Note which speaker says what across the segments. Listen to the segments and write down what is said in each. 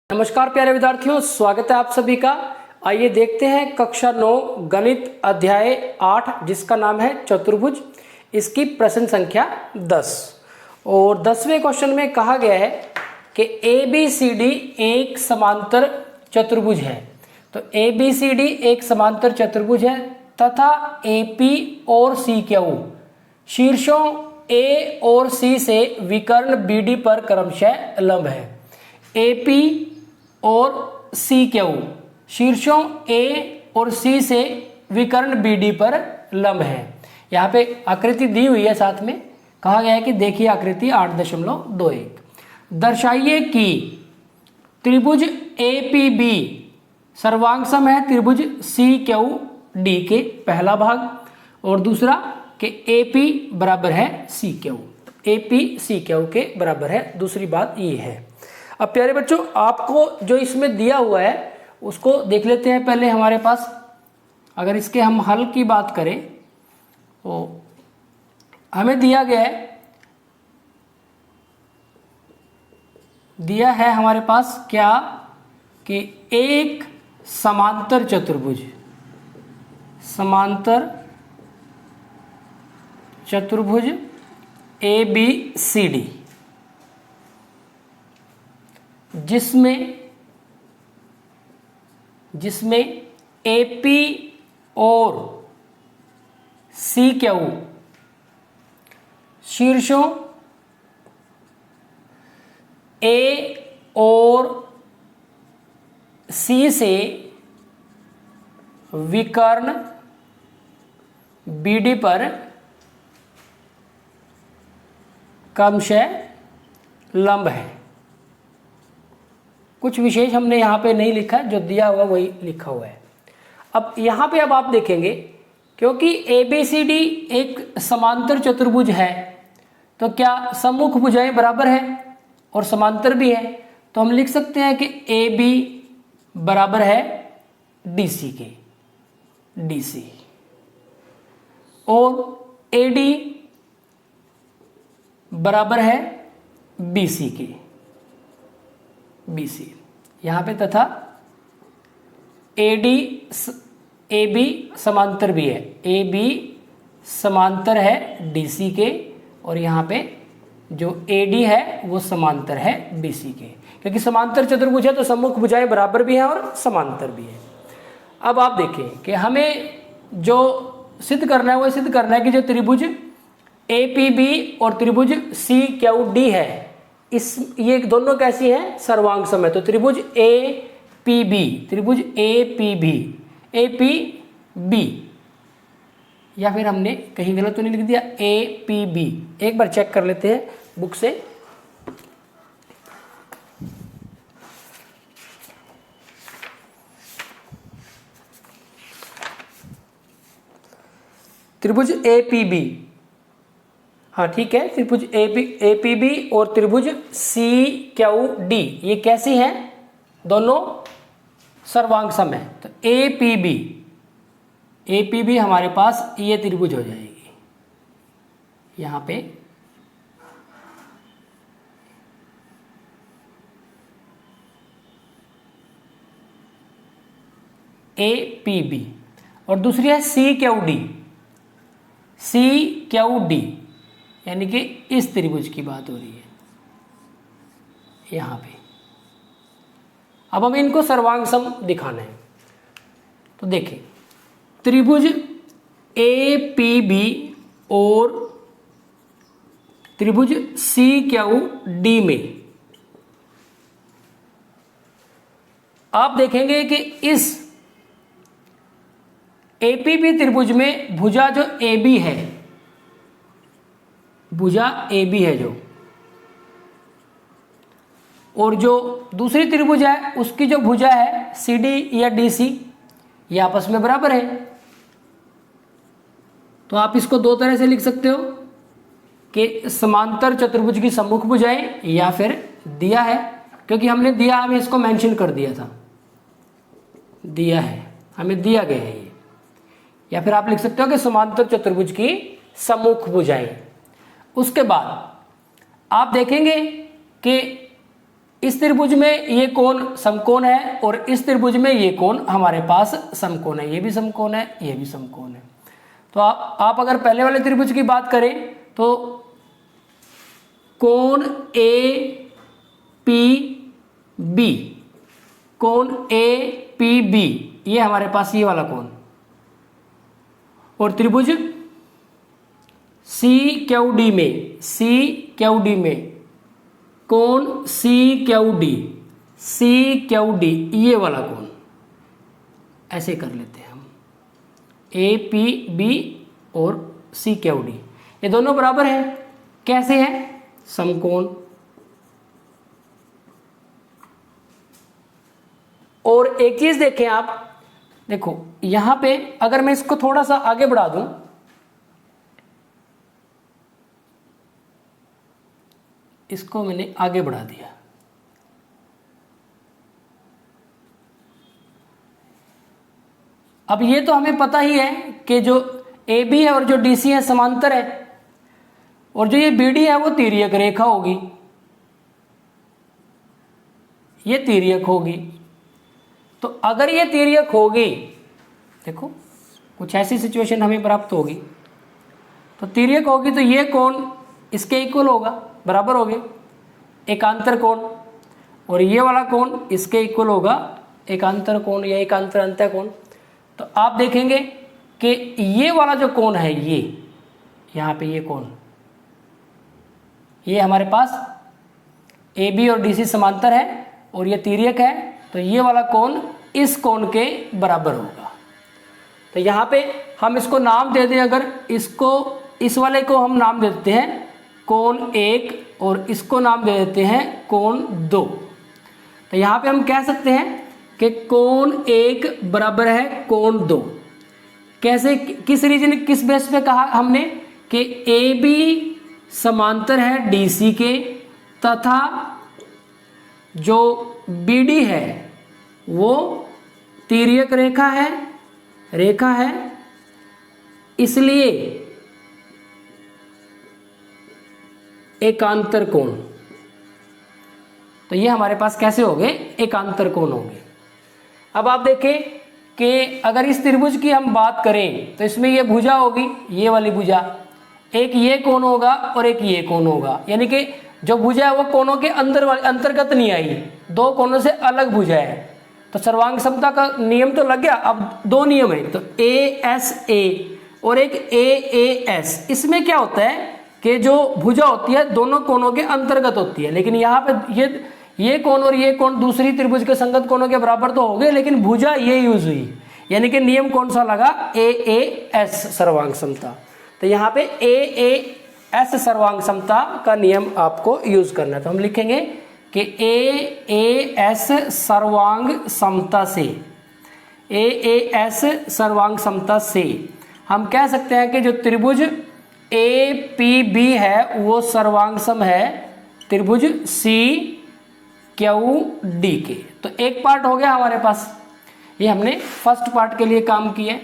Speaker 1: नमस्कार प्यारे विद्यार्थियों, स्वागत है आप सभी का। आइए देखते हैं कक्षा 9 गणित अध्याय 8 जिसका नाम है चतुर्भुज, इसकी प्रश्न संख्या 10। और 10वें क्वेश्चन में कहा गया है कि ABCD एक समांतर चतुर्भुज है। तो ABCD एक समांतर चतुर्भुज है तथा AP और CQ शीर्षों A और C से विकर्ण BD पर क्रमशः लंब है। AP और CQ शीर्षों A और C से विकर्ण BD पर लंब है। यहाँ पे आकृति दी हुई है, साथ में कहा गया है कि देखिए आकृति 8.21 दर्शाइए कि त्रिभुज APB सर्वांग सम है त्रिभुज CQD के पहला भाग, और दूसरा कि AP बराबर है CQ, AP CQ के बराबर है। दूसरी बात ये है। अब प्यारे बच्चों, आपको जो इसमें दिया हुआ है उसको देख लेते हैं पहले। हमारे पास अगर इसके हम हल की बात करें तो हमें दिया है हमारे पास क्या कि एक समांतर चतुर्भुज ABCD जिसमें AP और CQ शीर्षों A और C से विकर्ण BD पर क्रमशः लंब है। कुछ विशेष हमने यहाँ पे नहीं लिखा, जो दिया हुआ वही लिखा हुआ है। अब यहाँ पे अब आप देखेंगे, क्योंकि ABCD एक समांतर चतुर्भुज है तो क्या सम्मुख भुजाएं बराबर है और समांतर भी है, तो हम लिख सकते हैं कि AB बराबर है DC के, DC, और AD बराबर है BC के, BC यहाँ पे, तथा AB समांतर भी है, AB समांतर है DC के, और यहाँ पे जो AD है वो समांतर है BC के। क्योंकि समांतर चतुर्भुज है तो सम्मुख भुजाएं बराबर भी है और समांतर भी है। अब आप देखें कि हमें जो सिद्ध करना है वो सिद्ध करना है कि जो त्रिभुज APB और त्रिभुज CQD है, ये दोनों कैसी है, सर्वांग सम है। तो त्रिभुज APB या फिर हमने कहीं गलत तो नहीं लिख दिया, APB एक बार चेक कर लेते हैं बुक से। त्रिभुज APB, हाँ ठीक है, त्रिभुज APB और त्रिभुज CQD ये कैसी हैं, दोनों सर्वांग सम है। तो APB हमारे पास ये त्रिभुज हो जाएगी। यहाँ पे APB, और दूसरी है CQD यानी कि इस त्रिभुज की बात हो रही है यहाँ पे। अब हमें इनको सर्वांग सम दिखाना है। तो देखें, त्रिभुज APB और त्रिभुज CQD में आप देखेंगे कि इस APB त्रिभुज में भुजा जो AB है, भुजा AB है जो, और जो दूसरी त्रिभुज है उसकी जो भुजा है CD या DC ये आपस में बराबर है। तो आप इसको दो तरह से लिख सकते हो कि समांतर चतुर्भुज की सम्मुख भुजाएं, या फिर दिया है, क्योंकि हमने दिया, हमें इसको मेंशन कर दिया था, दिया है, हमें दिया गया है ये। या फिर आप लिख सकते हो कि समांतर चतुर्भुज की सम्मुख भुजाएं। उसके बाद आप देखेंगे कि इस त्रिभुज में ये कोण समकोण है और इस त्रिभुज में ये कोण हमारे पास समकोण है, ये भी समकोण है, ये भी समकोण है। तो आप अगर पहले वाले त्रिभुज की बात करें तो कोण ए पी बी, कोण ए पी बी, ये हमारे पास ये वाला कोण, और त्रिभुज सी क्यू डी में, सी क्यू डी में कोण C Q D, C Q D, ये वाला कोण, ऐसे कर लेते हैं हम, ए पी बी और सी क्यू डी, ये दोनों बराबर है। कैसे है? समकोण। और एक चीज देखें आप, देखो यहां पे अगर मैं इसको थोड़ा सा आगे बढ़ा दूं, इसको मैंने आगे बढ़ा दिया, अब ये तो हमें पता ही है कि जो ए बी है और जो डी सी है समांतर है, और जो ये बी डी है वो तिर्यक रेखा होगी, ये तिर्यक होगी। तो अगर ये तिर्यक होगी, देखो कुछ ऐसी सिचुएशन हमें प्राप्त होगी, तो तिर्यक होगी तो ये कोण इसके इक्वल होगा, बराबर हो गए एकांतर कोण, और ये वाला कोण इसके इक्वल होगा एकांतर कोण या एकांतर अंतः कोण। तो आप देखेंगे कि ये वाला जो कोण है, ये यहाँ पे ये कोण, ये हमारे पास ए बी और डी सी समांतर है और ये तिर्यक है, तो ये वाला कोण इस कोण के बराबर होगा। तो यहाँ पे हम इसको नाम दे दें, अगर इसको, इस वाले को हम नाम दे देते हैं कोण 1 और इसको नाम दे देते हैं कोण 2। तो यहाँ पे हम कह सकते हैं कि कोण 1 बराबर है कोण 2। कैसे, किस रीजन, किस बेस पे कहा हमने कि ए बी समांतर है डी सी के, तथा जो बी डी है वो तिर्यक रेखा है, इसलिए एकांतर कोण। तो ये हमारे पास कैसे हो गए? एकांतर कोण हो गए। अब आप देखें कि अगर इस त्रिभुज की हम बात करें तो इसमें ये भुजा होगी, ये वाली भुजा, एक ये कोण होगा और एक ये कोण होगा, यानी कि जो भुजा है वो कोणों के अंदर वाले अंतर्गत नहीं आई, दो कोणों से अलग भुजा है। तो सर्वांग समता का नियम तो लग गया। अब दो नियम है, तो ए एस ए और एक ए ए एस। इसमें क्या होता है कि जो भुजा होती है दोनों कोणों के अंतर्गत होती है, लेकिन यहाँ पे ये कोण और ये कोण दूसरी त्रिभुज के संगत कोणों के बराबर तो हो गए, लेकिन भुजा ये यूज हुई, यानी कि नियम कौन सा लगा? ए ए एस सर्वांग समता। तो यहाँ पे ए ए एस सर्वांग समता का नियम आपको यूज करना है। तो हम लिखेंगे कि ए ए एस सर्वांग समता से, ए ए एस सर्वांग समता से हम कह सकते हैं कि जो त्रिभुज ए पी बी है वो सर्वांग सम है त्रिभुज सी क्यू डी के। तो एक पार्ट हो गया हमारे पास, ये हमने फर्स्ट पार्ट के लिए काम किया।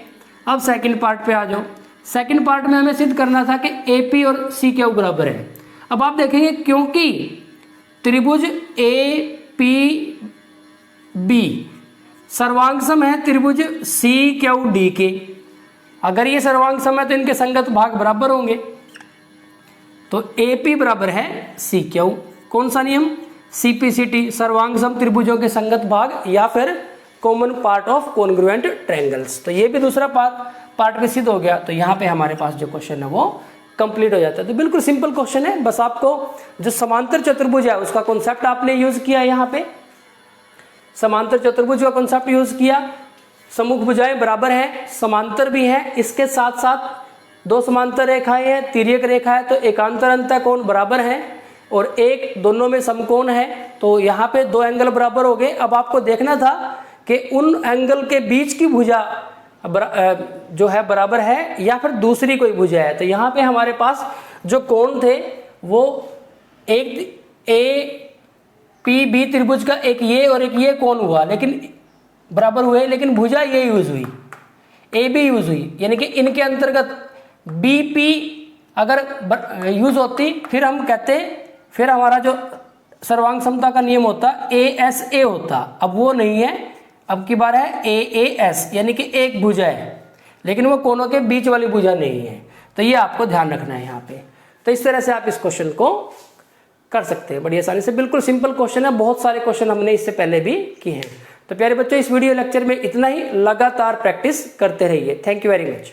Speaker 1: अब सेकंड पार्ट पे आ जाओ। सेकंड पार्ट में हमें सिद्ध करना था कि ए पी और सी क्यू बराबर है। अब आप देखेंगे क्योंकि त्रिभुज ए पी बी सर्वांग सम है त्रिभुज सी क्यू डी के, अगर ये सर्वांग सम है तो इनके संगत भाग बराबर होंगे। तो ए पी बराबर है सी क्यू। कौन सा नियम? सीपीसीटी, सर्वांग सम त्रिभुजों के संगत भाग या फिर common part of congruent triangles. तो ये भी दूसरा पार्ट भी सिद्ध हो गया। तो यहाँ पे हमारे पास जो क्वेश्चन है वो कंप्लीट हो जाता है। तो बिल्कुल सिंपल क्वेश्चन है, बस आपको जो समांतर चतुर्भुज है उसका कॉन्सेप्ट आपने यूज किया। यहाँ पे समांतर चतुर्भुज का कॉन्सेप्ट यूज किया। सम्मुख भुजाएं बराबर है, समांतर भी है, इसके साथ साथ दो समांतर रेखाएं हैं, तिर्यक रेखा है, तो एकांतर अंतः कोण बराबर है और एक दोनों में समकोण है। तो यहाँ पे दो एंगल बराबर हो गए। अब आपको देखना था कि उन एंगल के बीच की भुजा जो है बराबर है या फिर दूसरी कोई भुजा है। तो यहाँ पे हमारे पास जो कोण थे वो एक ए पी बी त्रिभुज का एक ये और एक ये कोण हुआ, लेकिन बराबर हुए, लेकिन भुजा ये यूज हुई, ए बी यूज हुई, यानी कि इनके अंतर्गत बी पी अगर यूज होती फिर हम कहते, फिर हमारा जो सर्वांग समता का नियम होता ASA होता, अब वो नहीं है, अब की बार है AAS, यानी कि एक भुजा है, लेकिन वो कोनों के बीच वाली भुजा नहीं है। तो ये आपको ध्यान रखना है यहाँ पे। तो इस तरह से आप इस क्वेश्चन को कर सकते हैं बड़ी आसानी से। बिल्कुल सिंपल क्वेश्चन है, बहुत सारे क्वेश्चन हमने इससे पहले भी किए हैं। तो प्यारे बच्चों, इस वीडियो लेक्चर में इतना ही, लगातार प्रैक्टिस करते रहिए। Thank you very much.